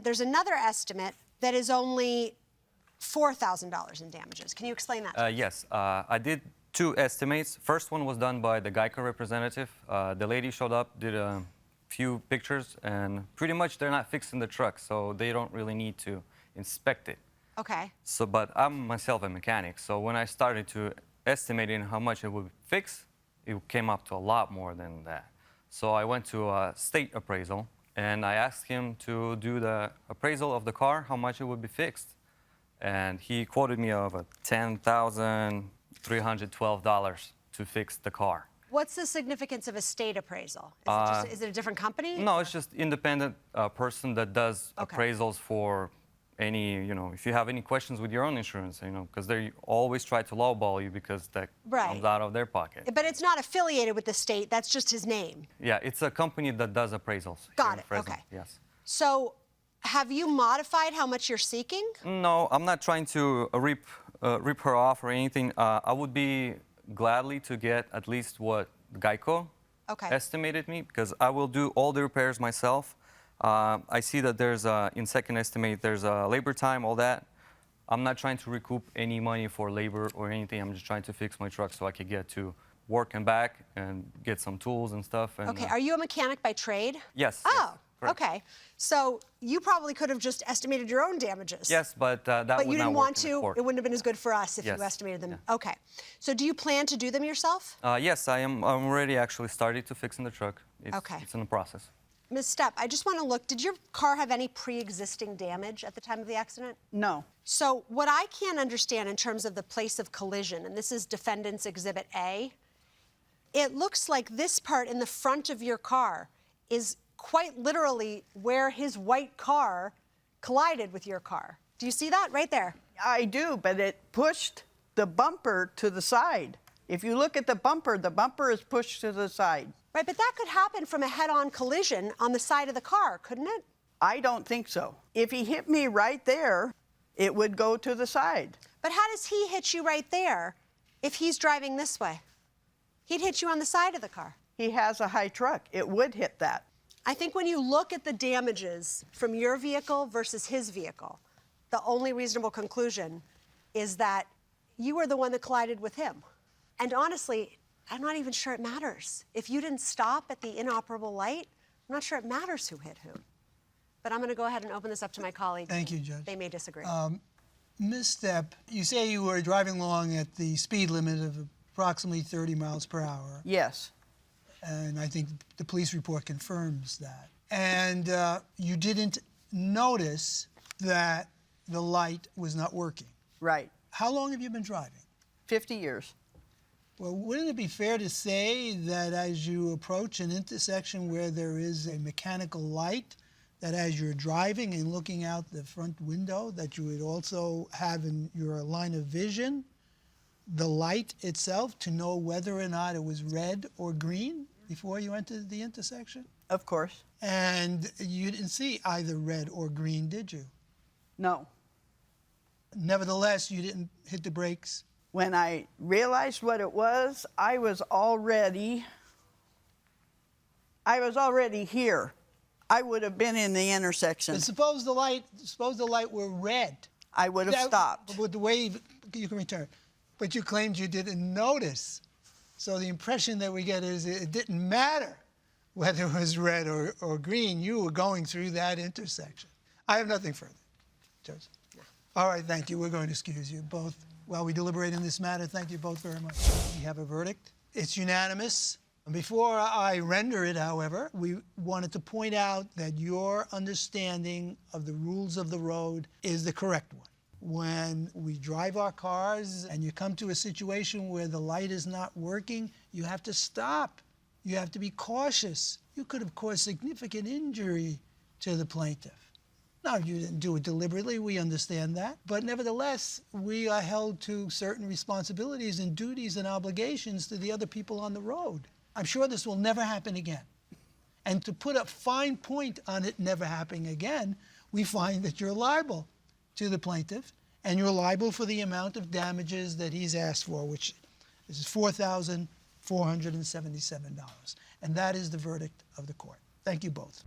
then there's another estimate that is only $4,000 in damages. Can you explain that? Yes, I did 2 estimates. First one was done by the Geico representative. The lady showed up, did a few pictures, and pretty much they're not fixing the truck, so they don't really need to inspect it. Okay. So, but I'm myself a mechanic, so when I started to estimating how much it would fix, it came up to a lot more than that. So I went to a state appraisal, and I asked him to do the appraisal of the car, how much it would be fixed. And he quoted me of $10,312 to fix the car. What's the significance of a state appraisal? Is it a different company? No, it's just independent person that does Okay. appraisals for any, if you have any questions with your own insurance, because they always try to lowball you because that comes out of their pocket. But it's not affiliated with the state, that's just his name. Yeah, it's a company that does appraisals. Got it, okay. Yes. So, have you modified how much you're seeking? No, I'm not trying to rip her off or anything. I would be gladly to get at least what Geico estimated me, because I will do all the repairs myself. I see that there's in second estimate, there's labor time, all that. I'm not trying to recoup any money for labor or anything. I'm just trying to fix my truck so I could get to work and back and get some tools and stuff. And, Okay, are you a mechanic by trade? Yes. Oh, yes, okay. So you probably could have just estimated your own damages. Yes, but that But would you not didn't work want in the to. court. It wouldn't have been as good for us if Yes. you estimated them. Yeah. Okay. So do you plan to do them yourself? Yes, I'm already actually started to fixing the truck. It's in the process. Ms. Stepp, I just want to look. Did your car have any pre-existing damage at the time of the accident? No. So what I can't understand in terms of the place of collision, and this is Defendant's Exhibit A, it looks like this part in the front of your car is quite literally where his white car collided with your car. Do you see that right there? I do, but it pushed the bumper to the side. If you look at the bumper is pushed to the side. Right, but that could happen from a head-on collision on the side of the car, couldn't it? I don't think so. If he hit me right there, it would go to the side. But how does he hit you right there if he's driving this way? He'd hit you on the side of the car. He has a high truck. It would hit that. I think when you look at the damages from your vehicle versus his vehicle, the only reasonable conclusion is that you were the one that collided with him. And honestly, I'm not even sure it matters. If you didn't stop at the inoperable light, I'm not sure it matters who hit who. But I'm going to go ahead and open this up to my colleagues. Thank you, Judge. They may disagree. Ms. Stepp, you say you were driving along at the speed limit of approximately 30 miles per hour. Yes. And I think the police report confirms that. And you didn't notice that the light was not working. Right. How long have you been driving? 50 years. Well, wouldn't it be fair to say that as you approach an intersection where there is a mechanical light, that as you're driving and looking out the front window, that you would also have in your line of vision the light itself to know whether or not it was red or green before you entered the intersection? Of course. And you didn't see either red or green, did you? No. Nevertheless, you didn't hit the brakes? When I realized what it was, I was already here. I would have been in the intersection. But suppose the light were red. I would have stopped. With the way you can return. But you claimed you didn't notice. So the impression that we get is it didn't matter whether it was red or green. You were going through that intersection. I have nothing further, Judge. Yeah. All right, thank you. We're going to excuse you both. While we deliberate in this matter, thank you both very much. We have a verdict. It's unanimous. Before I render it, however, we wanted to point out that your understanding of the rules of the road is the correct one. When we drive our cars and you come to a situation where the light is not working, you have to stop. You have to be cautious. You could have caused significant injury to the plaintiff. Now, you didn't do it deliberately, we understand that. But nevertheless, we are held to certain responsibilities and duties and obligations to the other people on the road. I'm sure this will never happen again. And to put a fine point on it never happening again, we find that you're liable to the plaintiff, and you're liable for the amount of damages that he's asked for, which is $4,477. And that is the verdict of the court. Thank you both.